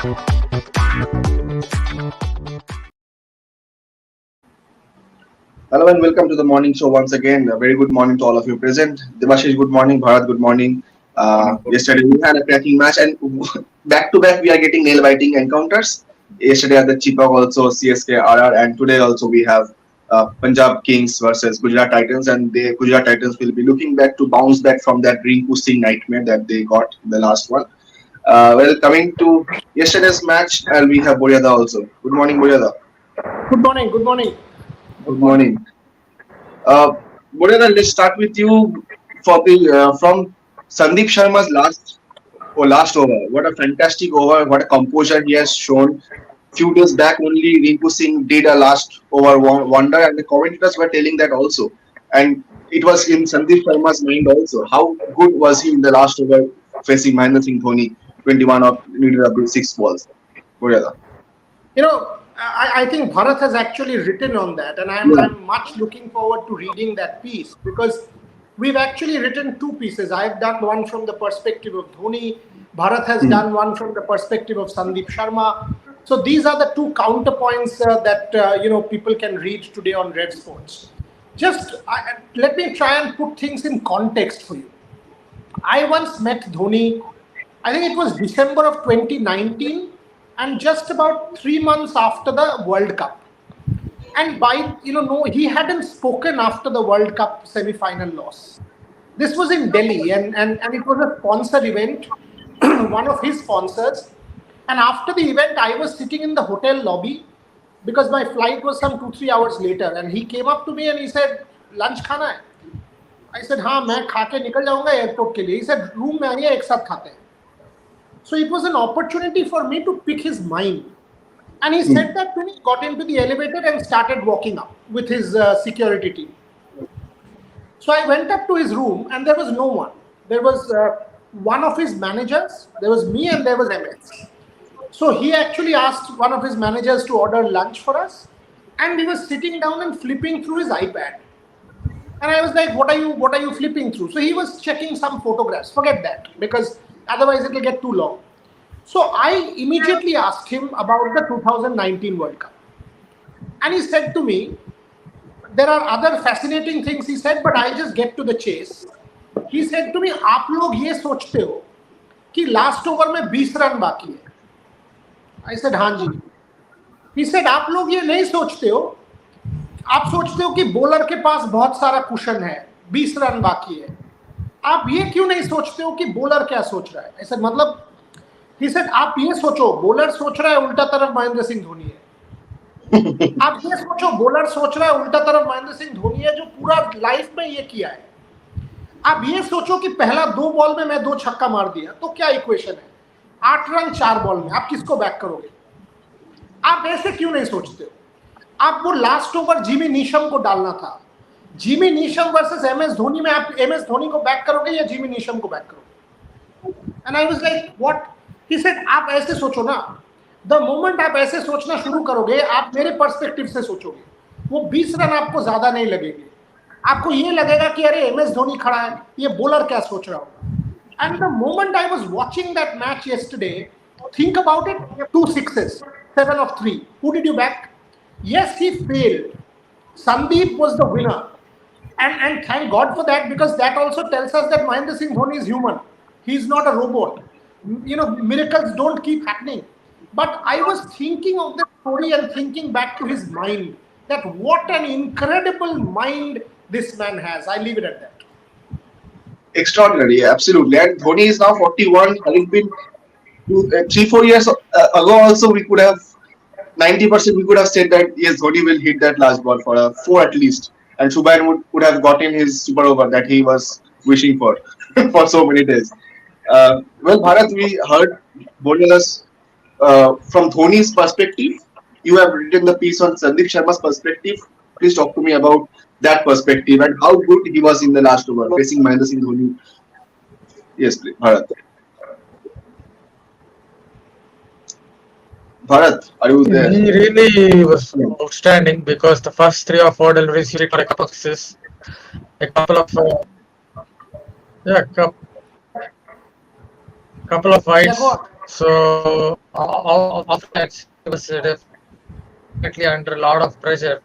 Hello and welcome to the morning show once again. A very good morning to all of you present. Devashish, good morning. Bharat, good morning. Yesterday we had a cracking match, and back to back we are getting nail biting encounters. Yesterday at the Chipak also CSK RR, and today also we have Punjab Kings versus Gujarat Titans, and the Gujarat Titans will be looking back to bounce back from that ring pushing nightmare that they got in the last one. Coming to yesterday's match, and we have Boryada also. Good morning, Boryada. Good morning. Good morning. Good morning. Boryada, let's start with you for the from Sandeep Sharma's last over. What a fantastic over! What a composure he has shown. Few days back, only Rinku Singh did a last over wonder, and the commentators were telling that also. And it was in Sandeep Sharma's mind also. How good was he in the last over facing Mahendra Singh Dhoni, 21 of needed up to 6 balls? Boryada. I think Bharat has actually written on that, and I'm much looking forward to reading that piece because we've actually written two pieces. I've done one from the perspective of Dhoni. Bharat has done one from the perspective of Sandeep Sharma. So these are the two counterpoints that people can read today on RevSportz. Let me try and put things in context for you. I once met Dhoni. I think it was December of 2019. And just about 3 months after the World Cup. And he hadn't spoken after the World Cup semi-final loss. This was in Delhi and it was a sponsored event, one of his sponsors. And after the event, I was sitting in the hotel lobby because my flight was some 2-3 hours later. And he came up to me and he said, lunch khana hai? I said, हाँ मैं खा के निकल जाऊँगा airport के लिए. He said, room में आइए एक साथ खाते हैं. So it was an opportunity for me to pick his mind. And he said that to me, got into the elevator and started walking up with his security team. So I went up to his room and there was no one. There was one of his managers, there was me and there was MS. So he actually asked one of his managers to order lunch for us. And he was sitting down and flipping through his iPad. And I was like, what are you flipping through? So he was checking some photographs. Forget that, because otherwise it will get too long. So I immediately asked him about the 2019 World Cup. And he said to me, there are other fascinating things he said, but I'll just get to the chase. He said to me, आप लोग ये सोचते हो कि last over में 20 run बाकी है? I said, हाँ जी. He said, आप लोग ये नहीं सोचते हो, आप सोचते हो कि बॉलर के पास बहुत सारा कुशन है, 20 रन बाकी है. आप ये क्यों नहीं सोचते हो कि बॉलर क्या सोच रहा है? ऐसा मतलब he said, आप ये सोचो, बॉलर सोच रहा है उल्टा तरफ महेंद्र सिंह धोनी है. आप ये सोचो, बॉलर सोच रहा है उल्टा तरफ महेंद्र सिंह धोनी है जो पूरा लाइफ में ये किया है. आप ये सोचो कि पहला 2 बॉल में मैं 2 छक्का मार दिया, तो क्या इक्वेशन है? 8 रन 4 बॉल में, आप किसको बैक करोगे? आप ऐसे क्यों नहीं सोचते हो? आप वो लास्ट ओवर जिमी नीशम को डालना था. Jimmy Neesham versus MS Dhoni में आप एमएस धोनी को बैक करोगे या जिमी नीशम को बैक करोगे? And I was like what? He said, आप ऐसे सोचो ना. द मोमेंट आप ऐसे सोचना शुरू करोगे, आप मेरे पर्सपेक्टिव से सोचोगे, वो 20 रन आपको ज्यादा नहीं लगेंगे. आपको ये लगेगा कि अरे एमएस धोनी खड़ा है, ये बॉलर क्या सोच रहा होगा. And the moment I was watching that match yesterday, think about it, 2 sixes, 7 of 3. Who did you back? Yes, he failed. Sandeep was the winner. And thank God for that, because that also tells us that Mahendra Singh Dhoni is human. He's not a robot. Miracles don't keep happening. But I was thinking of the story and thinking back to his mind, that what an incredible mind this man has. I leave it at that. Extraordinary, absolutely. And Dhoni is now 41. Having been 3-4 years ago also, we could have 90% we could have said that yes, Dhoni will hit that last ball for a 4 at least. And Subhayan would have gotten his super over that he was wishing for for so many days. Well, Bharat, we heard Boryada's from Dhoni's perspective. You have written the piece on Sandeep Sharma's perspective. Please talk to me about that perspective and how good he was in the last over facing Mahendra Singh Dhoni. Yes, please, Bharat. Bharat, are you there? He really was outstanding because the first 3 or 4 deliveries he got a couple of assists, a couple of couple of wides. So after that, he was definitely under a lot of pressure,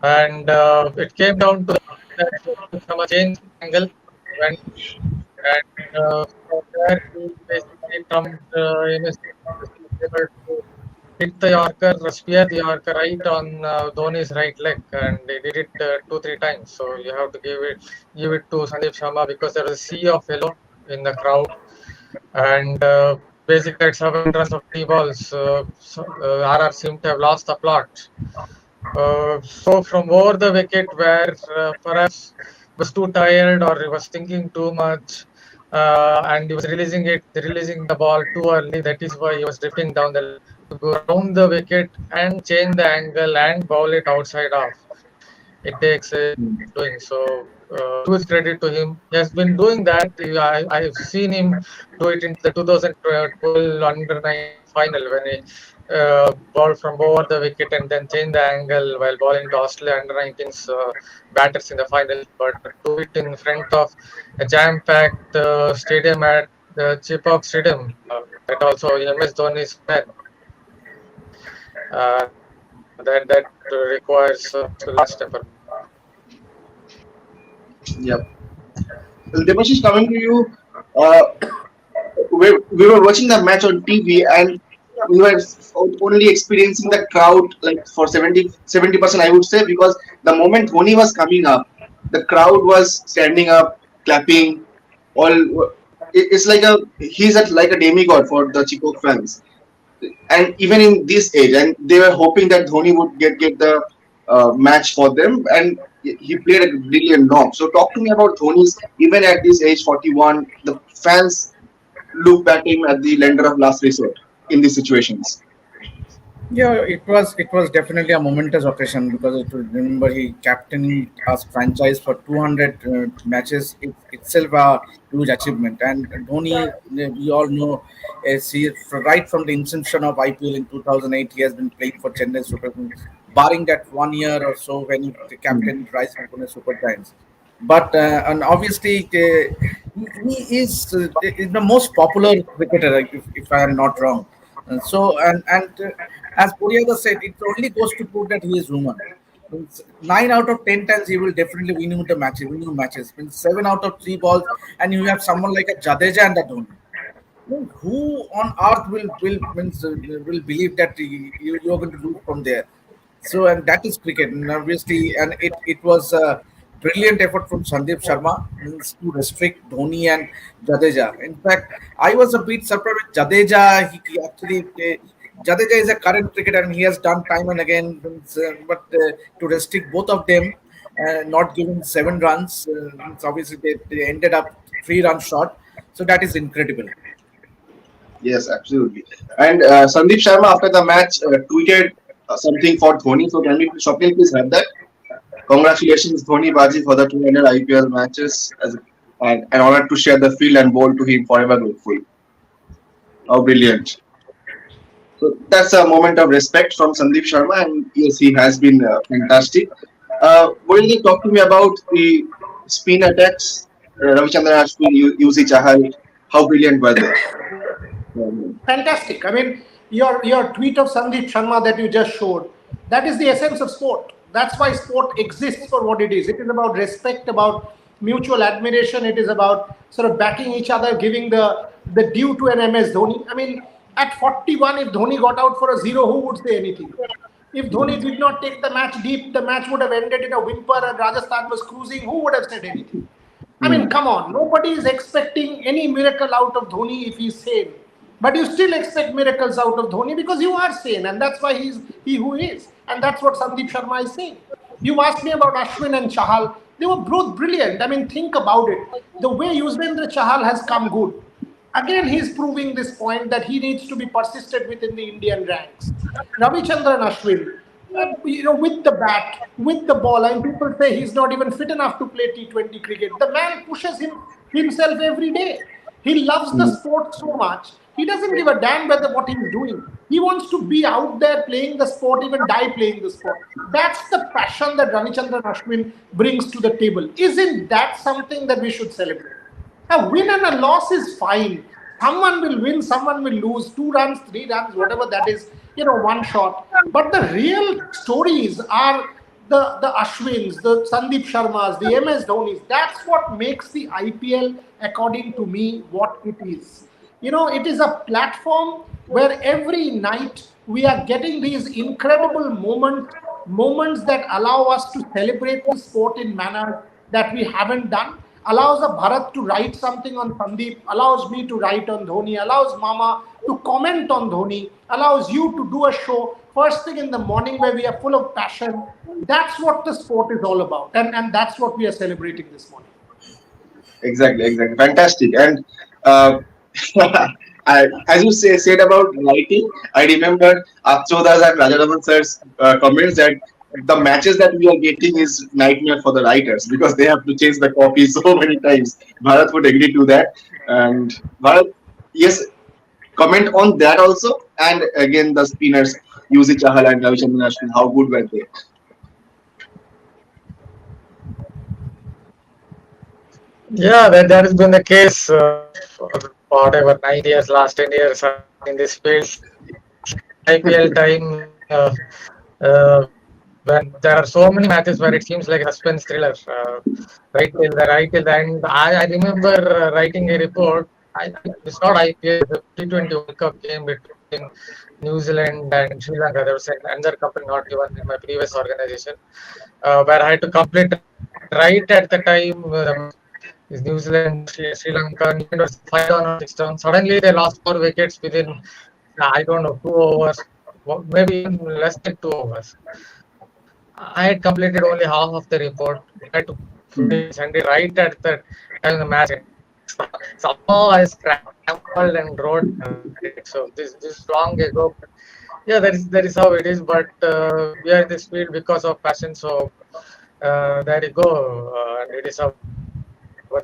and it came down to the point that from a change angle when from there he basically trumped he was able to hit the Yorker, spear the Yorker right on Dhoni's right leg, and he did it 2 3 times. So you have to give it to Sandeep Sharma because there was a sea of yellow in the crowd, and basically at 7 runs of 3 balls, RR seemed to have lost the plot. So from over the wicket, where perhaps he was too tired or he was thinking too much, and he was releasing the ball too early. That is why he was drifting down the leg to go around the wicket and change the angle and bowl it outside off. It takes doing so. Huge credit to him. He has been doing that. I've seen him do it in the 2012 under 19 final when he bowled from over the wicket and then change the angle while bowling to Australia under 19's batters in the final. But do it in front of a jam-packed stadium at the Chepauk Stadium, that also MS Dhoni's fan. That requires last effort. Yep. Well, Debashish, coming to you, uh, we were watching the match on TV and we were only experiencing the crowd like for 70%, I would say, because the moment Dhoni was coming up, the crowd was standing up, clapping. All it's like he's like a demigod for the Chicago fans, and even in this age, and they were hoping that Dhoni would get the match for them, and he played a brilliant knock. So talk to me about Dhoni's even at this age 41, the fans look at him as the lender of last resort in these situations. Yeah, it was definitely a momentous occasion because if you remember he captained us franchise for 200 matches. Itself a huge achievement. And Dhoni, we all know, right from the inception of IPL in 2008, he has been playing for Chennai Super Kings, barring that 1 year or so when he captained Rising Pune Super Giants. But and obviously he is the most popular cricketer, if I am not wrong. And as Puriyaga said, it only goes to prove that he is human. Means 9 out of 10 times he will definitely win you matches. Means 7 out of 3 balls, and you have someone like a Jadeja and a Dhoni. Who on earth will believe that you're going to lose from there? So, and that is cricket, and obviously, and it was a brilliant effort from Sandeep Sharma, means to restrict Dhoni and Jadeja. In fact, I was a bit surprised with Jadeja. He actually Jadeja is a current cricketer and he has done time and again, but to restrict both of them, not giving 7 runs, obviously they ended up 3 runs short. So that is incredible. Yes, absolutely. And Sandeep Sharma after the match tweeted something for Dhoni. So can we, Swapnil, please have that? Congratulations, Dhoni Baji, for the 200 IPL matches. And an honor to share the field and bowl to him. Forever grateful. How brilliant! So that's a moment of respect from Sandeep Sharma, and yes, he has been fantastic. Will you talk to me about the spin attacks? Ravichandran Ashwin, UC Chahal, how brilliant were they? Fantastic. I mean, your tweet of Sandeep Sharma that you just showed, that is the essence of sport. That's why sport exists for what it is. It is about respect, about mutual admiration. It is about sort of backing each other, giving the due to an MS Dhoni. I mean, at 41, if Dhoni got out for a zero, who would say anything? If Dhoni did not take the match deep, the match would have ended in a whimper and Rajasthan was cruising. Who would have said anything? I mean, come on. Nobody is expecting any miracle out of Dhoni if he's sane. But you still expect miracles out of Dhoni because you are sane. And that's why he's he who is. And that's what Sandeep Sharma is saying. You asked me about Ashwin and Chahal. They were both brilliant. I mean, think about it. The way Yuzvendra Chahal has come good. Again, he's proving this point that he needs to be persisted within the Indian ranks. Ravichandran Ashwin, with the bat, with the ball, and people say he's not even fit enough to play T20 cricket. The man pushes himself every day. He loves the sport so much. He doesn't give a damn whether what he's doing. He wants to be out there playing the sport, even die playing the sport. That's the passion that Ravichandran Ashwin brings to the table. Isn't that something that we should celebrate? A win and a loss is fine. Someone will win, someone will lose, 2 runs, 3 runs, whatever that is, one shot. But the real stories are the Ashwins, the Sandeep Sharmas, the MS Dhonis. That's what makes the IPL, according to me, what it is. It is a platform where every night we are getting these incredible moments that allow us to celebrate the sport in manner that we haven't done, allows a Bharat to write something on Sandeep, allows me to write on Dhoni, allows Mama to comment on Dhoni, allows you to do a show first thing in the morning where we are full of passion. That's what the sport is all about, and that's what we are celebrating this morning. Exactly. Fantastic. And uh, as you said about writing, I remember Akchodas and Rajaraman sir's comments that the matches that we are getting is nightmare for the writers because they have to change the copy so many times. Bharat would agree to that. And Bharat, yes, comment on that also. And again, the spinners, Yuzi Chahala and Ravichandran Ashwin, how good were they? Yeah, that has been the case for whatever 9 years, last 10 years in this field. IPL time, when there are so many matches where it seems like a suspense thriller, right till the end. I remember writing a report. It's not IPL, the T20 World Cup game between New Zealand and Sri Lanka. There was another company not even in my previous organization, where I had to complete right at the time the match is New Zealand, Sri Lanka. New Zealand was 5 down or 6 down. Suddenly they lost 4 wickets within, I don't know, 2 overs, maybe even less than 2 overs. I had completed only half of the report. I had to send it right at the time the match. Somehow I scrambled and wrote it. So this long ago. But yeah, that is how it is. But we are in this field because of passion. So there you go. And it is our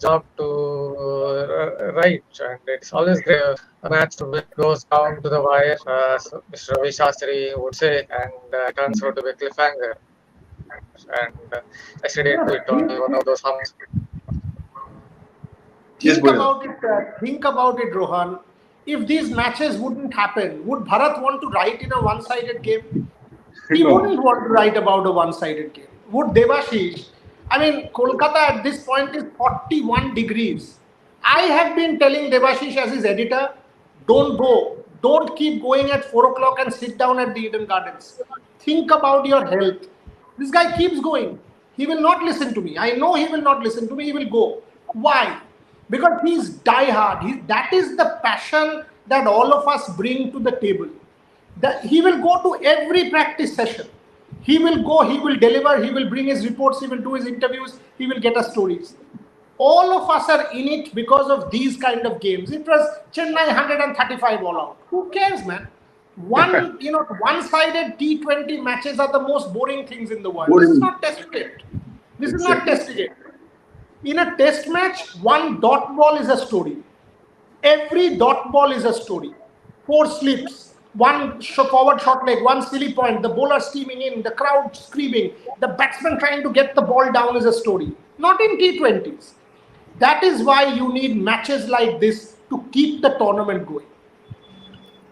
job to write. And it's always great. A match which goes down to the wire, so Mr. Ravi Shastri would say, and turns out to be a cliffhanger. And yesterday it on one of those humps. Yes, Bharat. Think about it, Rohan. If these matches wouldn't happen, would Bharat want to write in a one-sided game? He No. wouldn't want to write about a one-sided game. Would Devashish? I mean, Kolkata at this point is 41 degrees. I have been telling Devashish as his editor, don't go. Don't keep going at 4 o'clock and sit down at the Eden Gardens. Think about your health. This guy keeps going. He will not listen to me. I know he will not listen to me. He will go. Why? Because he's diehard. That is the passion that all of us bring to the table. He will go to every practice session. He will go, he will deliver, he will bring his reports, he will do his interviews, he will get us stories. All of us are in it because of these kind of games. It was Chennai 135 all out. Who cares, man? One-sided T20 matches are the most boring things in the world. This is not test cricket. This is not test cricket. In a test match, one dot ball is a story. Every dot ball is a story. 4 slips, one forward short leg, one silly point, the bowler steaming in, the crowd screaming, the batsman trying to get the ball down is a story. Not in T20s. That is why you need matches like this to keep the tournament going.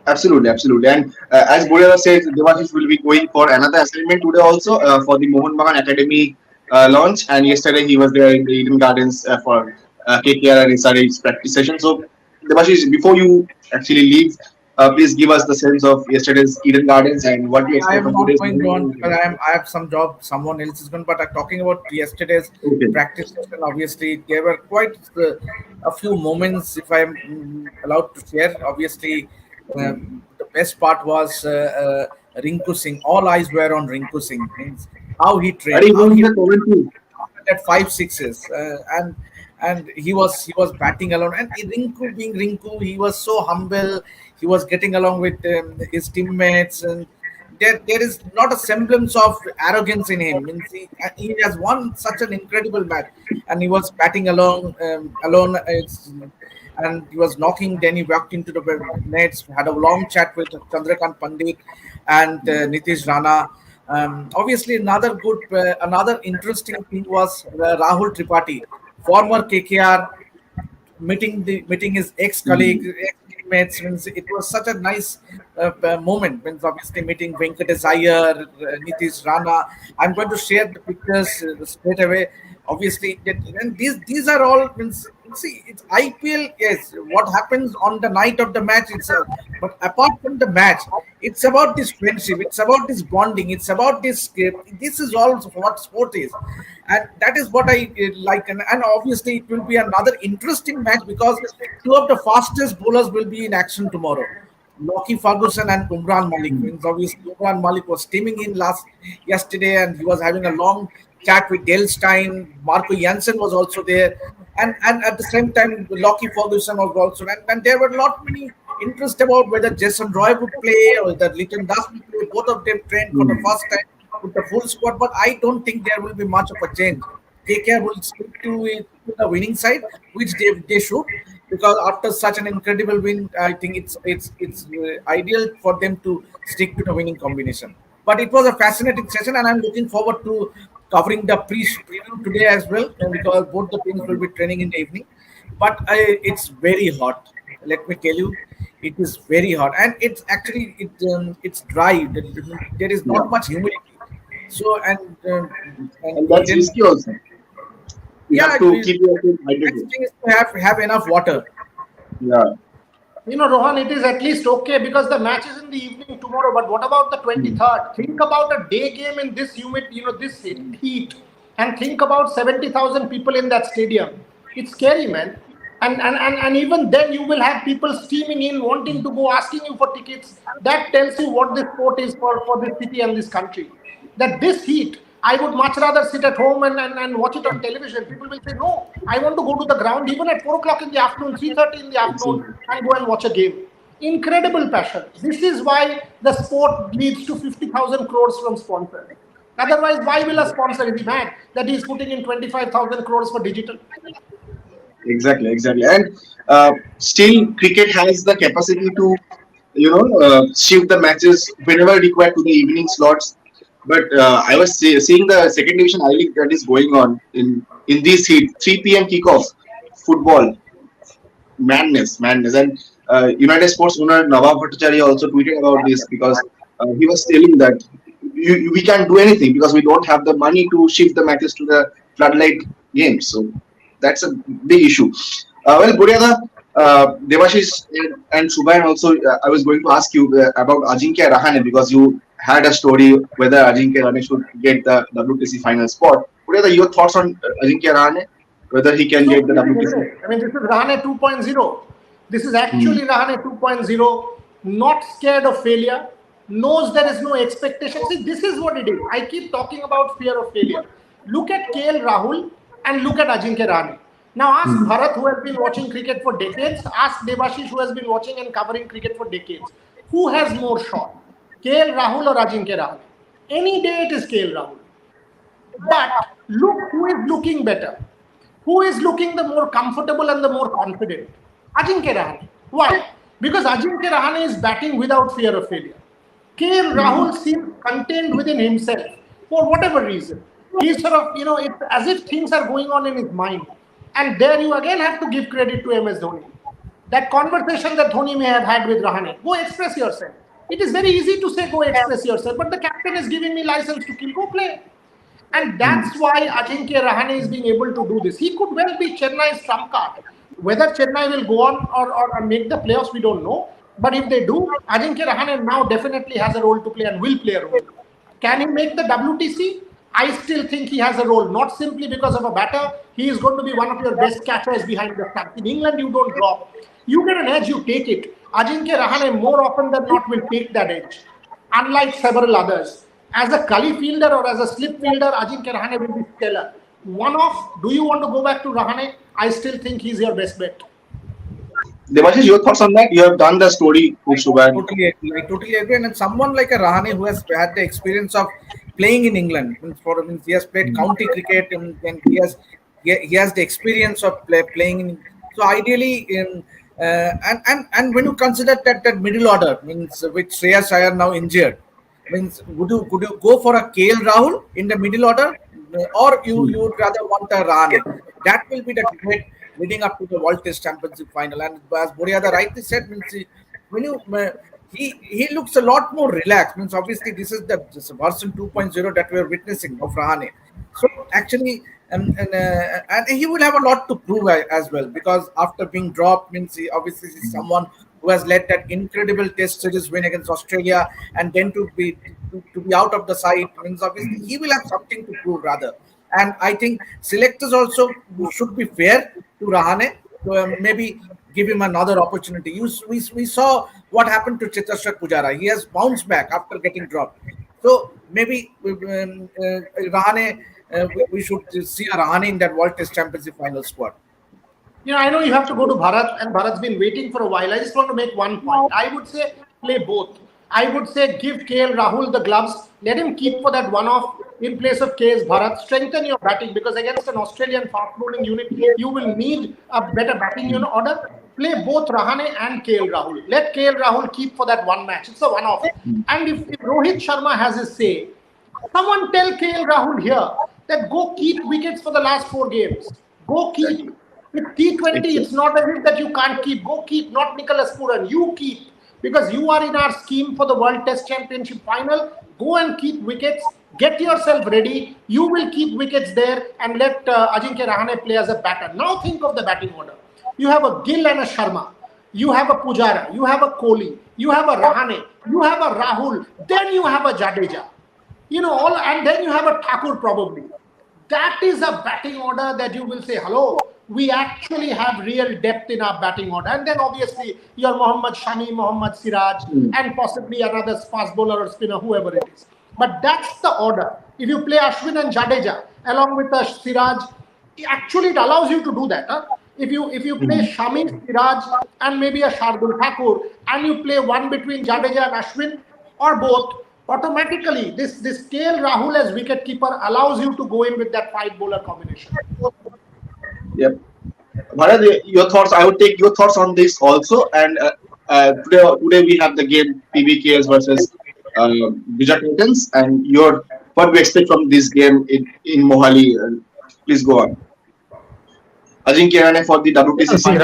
Absolutely. And as Bodhara said, Devashish will be going for another assignment today also for the Mohan Bagan Academy launch. And yesterday he was there in the Eden Gardens for KKR and SRH's practice session. So, Devashish, before you actually leave, please give us the sense of yesterday's Eden Gardens and what you I expect am from not today's going on Mohan because Bagan. I have some job. Someone else is going. But I'm talking about yesterday's Okay. practice session. Obviously, there were quite a few moments. If I'm allowed to share, obviously, the best part was Rinku Singh. All eyes were on Rinku Singh. Means how he And trained, he how won he the commentary. at 5 sixes, and he was batting alone. And Rinku, being Rinku, he was so humble. He was getting along with his teammates, and there is not a semblance of arrogance in him. Means he has won such an incredible match, and he was batting along alone. And he was knocking. Then he walked into the nets, had a long chat with Chandrakant Pandit and Nitish Rana. Obviously, another interesting thing was Rahul Tripathi, former KKR, meeting his ex-colleague, ex-teammates. Means it was such a nice moment. Means obviously meeting Venkatesh Iyer, Nitish Rana. I'm going to share the pictures straight away. Obviously, and these are all means. See, it's IPL. Yes, what happens on the night of the match itself. But apart from the match, it's about this friendship. It's about this bonding. It's about this. This is all what sport is, and that is what I like. And obviously, it will be another interesting match because two of the fastest bowlers will be in action tomorrow. Lockie Ferguson and Umran Malik. Means obviously Umran Malik was steaming in yesterday, and he was having a long chat with Dale Steyn. Marco Jansen was also there, and at the same time Lockie Ferguson was also, and there were a lot many interest about whether Jason Roy would play or whether Litton Das would play. Both of them trained for the first time with the full squad, but I don't think there will be much of a change. KKR will stick to the winning side, which they should, because after such an incredible win, I think it's ideal for them to stick to the winning combination. But it was a fascinating session, and I'm looking forward to covering the preview today as well, because both the teams will be training in the evening. But it's very hot. Let me tell you, it is very hot, and it's actually it's dry. There is Yeah. not much humidity. So and And that's then risky also. You yeah, have to keep yourself next hydrated. thing is to have enough water. Yeah. Rohan, it is at least okay because the match is in the evening tomorrow. But what about the 23rd? Think about a day game in this humid, this heat, and think about 70,000 people in that stadium. It's scary, man. And even then, you will have people steaming in, wanting to go, asking you for tickets. That tells you what this sport is for this city and this country. That this heat, I would much rather sit at home and watch it on television. People will say, no, I want to go to the ground even at 4 o'clock in the afternoon, 3:30 in the afternoon, Exactly. and go and watch a game. Incredible passion. This is why the sport leads to 50,000 crores from sponsors. Otherwise, why will a sponsor be mad that he's putting in 25,000 crores for digital? Exactly. And still, cricket has the capacity to, shift the matches whenever required to the evening slots. But I was seeing the second division I League that is going on in this heat, 3 p.m. kickoff football, madness. And United Sports owner Nawab Bhattacharya also tweeted about this because he was telling that we can't do anything because we don't have the money to shift the matches to the floodlight games. So that's a big issue. Well, Buryada, Devashish and Subhayan also, I was going to ask you about Ajinkya Rahane because you had a story whether Ajinkya Rahane should get the WTC final spot. Buryada, your thoughts on Ajinkya Rahane, whether he can So get the easy, WTC? isn't it? I mean, this is Rahane 2.0. This is actually Rahane 2.0, not scared of failure, knows there is no expectation. See, this is what it is. I keep talking about fear of failure. Look at KL Rahul and look at Ajinkya Rahane. Now ask Bharat, who has been watching cricket for decades, ask Devashish, who has been watching and covering cricket for decades. Who has more shot? KL Rahul or Ajinkya Rahane? Any day it is KL Rahul. But look who is looking better. Who is looking the more comfortable and the more confident? Ajinkya Rahane. Why? Because Ajinkya Rahane is batting without fear of failure. KL Rahul seems contained within himself for whatever reason. He's sort of, it's as if things are going on in his mind. And there you again have to give credit to MS Dhoni. That conversation that Dhoni may have had with Rahane, go express yourself. It is very easy to say go express yourself, but the captain is giving me license to kill, go play. And that's why Ajinkya Rahane is being able to do this. He could well be Chennai's trump card. Whether Chennai will go on or make the playoffs, we don't know. But if they do, Ajinkya Rahane now definitely has a role to play and will play a role. Can he make the WTC? I still think he has a role, not simply because of a batter. He is going to be one of your best catchers behind the stump. In England, you don't drop. You get an edge, you take it. Ajinkya Rahane more often than not will take that edge, unlike several others. As a gully fielder or as a slip fielder, Ajinkya Rahane will be stellar. One off, do you want to go back to Rahane? I still think he's your best bet. Devashish, your thoughts on that? You have done the story with Subhayan. I totally agree. And someone like a Rahane who has had the experience of playing in England, he has played county cricket and he has the experience of playing in. So ideally, and when you consider that middle order means with Shreyas Iyer now injured, means could you go for a KL Rahul in the middle order, or you would rather want a Rahane? That will be the debate leading up to the World Test Championship final. And as Boriada rightly said, means when you he looks a lot more relaxed. Means obviously this version 2.0 that we are witnessing of Rahane. So actually, and he will have a lot to prove as well, because after being dropped, means he obviously is someone who has led that incredible Test series win against Australia, and then to be out of the side means obviously he will have something to prove rather. And I think selectors also should be fair to Rahane, to maybe give him another opportunity. We saw what happened to Cheteshwar Pujara. He has bounced back after getting dropped. So maybe Rahane, we should see a Rahane in that World Test Championship final squad. I know you have to go to Bharat, and Bharat's been waiting for a while. I just want to make one point. I would say play both. I would say give KL Rahul the gloves. Let him keep for that one-off in place of KS Bharat. Strengthen your batting, because against an Australian fast-bowling unit, you will need a better batting order. Play both Rahane and KL Rahul. Let KL Rahul keep for that one match. It's a one-off. And if Rohit Sharma has his say, someone tell KL Rahul here that go keep wickets for the last 4 games. Go keep. With T20, it's not as if that you can't keep. Go keep, not Nicholas Puran. You keep. Because you are in our scheme for the World Test Championship final. Go and keep wickets. Get yourself ready. You will keep wickets there and let Ajinkya Rahane play as a batter. Now think of the batting order. You have a Gill and a Sharma. You have a Pujara. You have a Kohli. You have a Rahane. You have a Rahul. Then you have a Jadeja. And then you have a Thakur probably. That is a batting order that you will say, hello, we actually have real depth in our batting order. And then obviously your Mohammad Shami, Mohammad Siraj, and possibly another fast bowler or spinner, whoever it is. But that's the order. If you play Ashwin and Jadeja along with the Siraj, actually it allows you to do that. Huh? If you play Shami, Siraj, and maybe a Shardul Thakur, and you play one between Jadeja and Ashwin, or both, automatically this KL Rahul as wicketkeeper allows you to go in with that 5-bowler combination. Yep. Bharat, your thoughts? I would take your thoughts on this also. And today we have the game PBKs versus Gujarat Titans. And what we expect from this game in Mohali. Please go on. Ajinkya Rahane for the WTC final.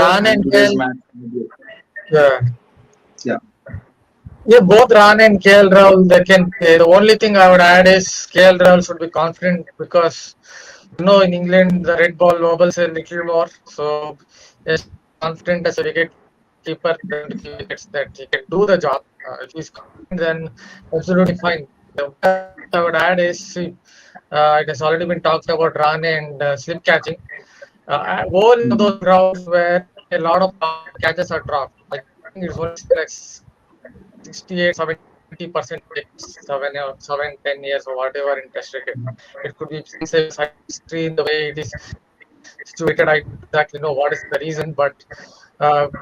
Yeah, both Rahane and KL Rahul, they can play. The only thing I would add is KL Rahul should be confident, because in England the red ball wobbles a little more. So yes, confident as a wicket keeper that he can do the job. If he's confident, then absolutely fine. What I would add is it has already been talked about Rahane and slip catching. All of those grounds where a lot of catches are dropped. I think it's only like 68, 70%, 10 years or whatever in Test cricket. It could be history in the way it is situated. I don't exactly know what is the reason, but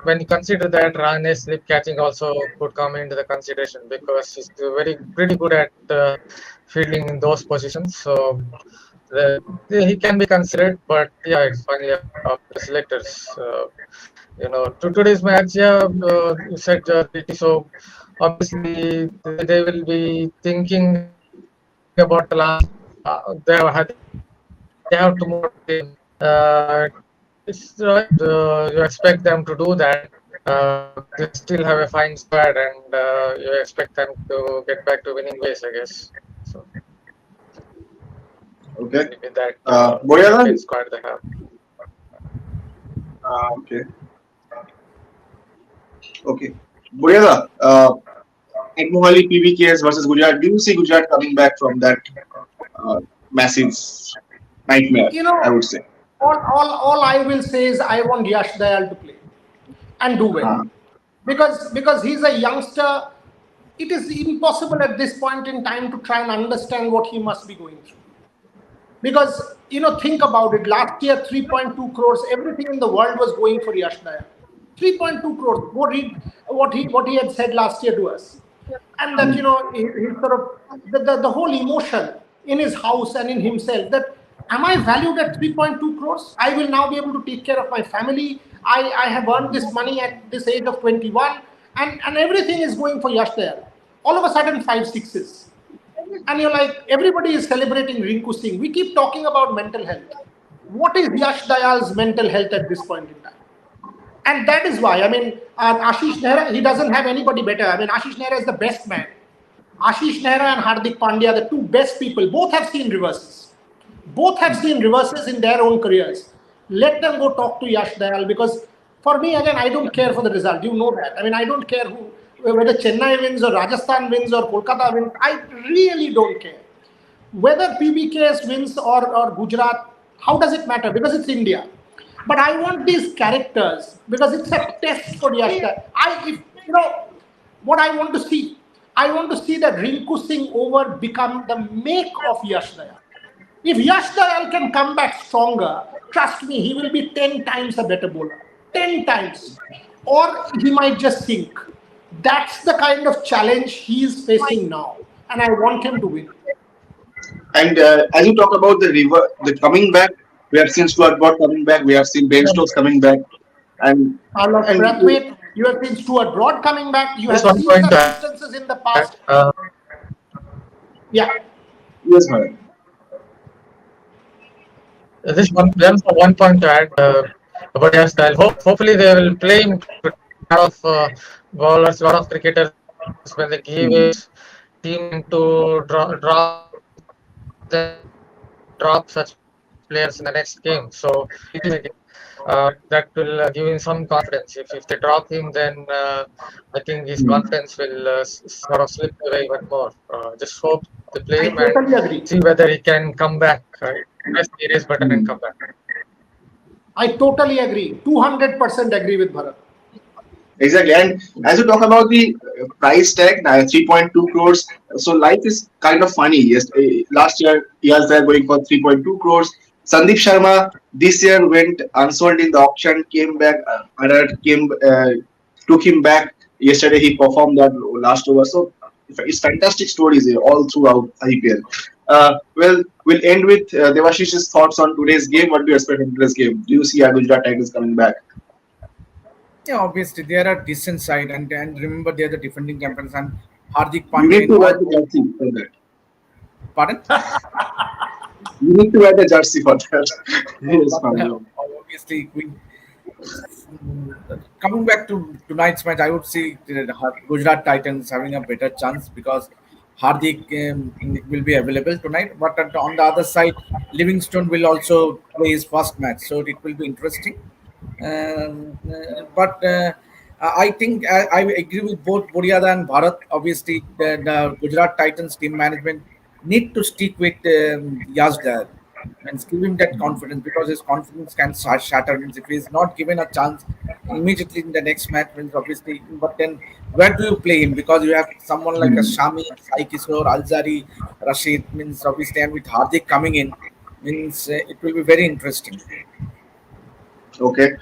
when you consider that, Rahane's slip catching also could come into the consideration, because he's pretty good at fielding in those positions. So he can be considered, but yeah, it's finally up to the selectors. To today's match, you said so. Obviously, they will be thinking about the last. They have to move. It's right. You expect them to do that. They still have a fine squad, and you expect them to get back to winning ways, I guess. So, okay. With that squad they have. Okay. Okay. Boriada, at Mohali PBKs versus Gujarat, do you see Gujarat coming back from that massive nightmare? I would say. All I will say is I want Yash Dayal to play and do well, because he's a youngster. It is impossible at this point in time to try and understand what he must be going through. Because think about it. Last year, 3.2 crores. Everything in the world was going for Yash Dayal. 3.2 crores. Go read what he had said last year to us, and that he sort of the whole emotion in his house and in himself, that am I valued at 3.2 crores? I will now be able to take care of my family. I have earned this money at this age of 21, and everything is going for Yash Dayal. All of a sudden, 5 sixes, and you're like, everybody is celebrating Rinku Singh. We keep talking about mental health. What is Yash Dayal's mental health at this point in time? And that is why, I mean, Ashish Nehra, he doesn't have anybody better. I mean, Ashish Nehra is the best man. Ashish Nehra and Hardik Pandya, the two best people, both have seen reverses. Both have seen reverses in their own careers. Let them go talk to Yash Dayal, because for me, again, I don't care for the result. You know that. I mean, I don't care whether Chennai wins or Rajasthan wins or Kolkata wins. I really don't care. Whether PBKS wins or Gujarat, how does it matter? Because it's India. But I want these characters because it's a test for Yash Dayal. If you know what I want to see, I want to see that Rinku Singh over become the make of Yash Dayal. If Yash Dayal can come back stronger, trust me, he will be 10 times a better bowler. 10 times. Or he might just sink. That's the kind of challenge he is facing now. And I want him to win. And as you talk about the coming back, we have seen Stuart Broad coming back. We have seen Ben Stokes coming back, and Arnold and Brathwaite, you have seen Stuart Broad coming back. You Just have one seen point such to add. instances in the past. Uh, Yeah. yes, Bharat. There's one point to add about their style. Hopefully, they will play in a lot of bowlers, a lot of cricketers when they give his team to drop such players in the next game. So that will give him some confidence. If they drop him, then I think his confidence will sort of slip away even more. Just hope they play I him and totally agree. see whether he can come back. Rest series button and come back. I totally agree. 200% agree with Bharat. Exactly. And as you talk about the price tag, 3.2 crores. So life is kind of funny. Yes, last year he was there going for 3.2 crores. Sandeep Sharma this year went unsold in the auction, came back. Took him back yesterday. He performed that last over. So it's fantastic stories here all throughout IPL. Well, we'll end with Devashish's thoughts on today's game. What do you expect from today's game? Do you see our Gujarat Tigers coming back? Yeah, obviously they are a decent side, and remember they are the defending champions, and Hardik You Pandya need in to wear all. the jersey for that. Pardon? You need to wear the jersey for that. No, Yes, but Pablo. obviously coming back to tonight's match, I would say the Gujarat Titans having a better chance because Hardik will be available tonight. But on the other side, Livingstone will also play his first match, so it will be interesting. But I think I agree with both Buriada and Bharat. Obviously, the Gujarat Titans team management need to stick with Yazdar and give him that confidence because his confidence can shatter. Means if he is not given a chance immediately in the next match, means obviously, but then where do you play him? Because you have someone like a Shami, Sai Kishore, Alzari, Rashid, means obviously, and with Hardik coming in, means it will be very interesting. Okay.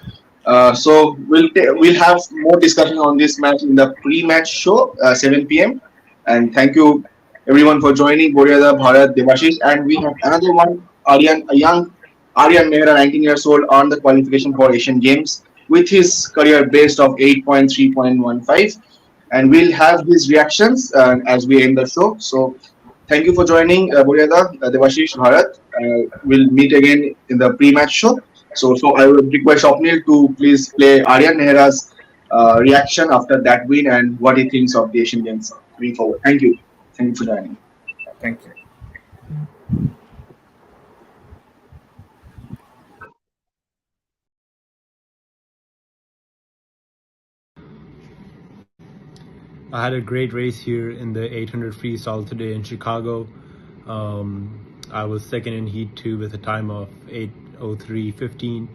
So we'll have more discussion on this match in the pre-match show, 7 p.m. And thank you everyone for joining. Boryada, Bharat, Devashish, and we have another one, a young Aryan Mehra, 19 years old, on the qualification for Asian Games with his career based of 8.3.15. And we'll have his reactions as we end the show. So thank you for joining, Boryada, Devashish, Bharat. We'll meet again in the pre-match show. So I would request Swapnil to please play Aryan Nehra's reaction after that win and what he thinks of the Asian Games moving forward. Thank you. Thank you for joining. Thank you. I had a great race here in the 800 freestyle today in Chicago. I was second in Heat 2 with a time of 8:03:15,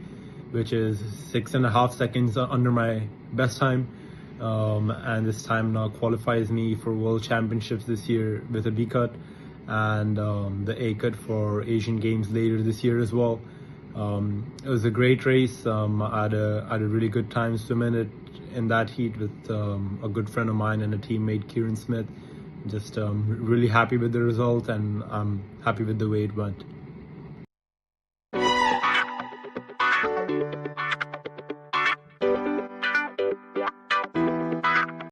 which is 6.5 seconds under my best time. And this time now qualifies me for World Championships this year with a B cut and the A cut for Asian Games later this year as well. It was a great race. I had a really good time swimming it in that heat with a good friend of mine and a teammate, Kieran Smith. Just really happy with the result, and I'm happy with the way it went.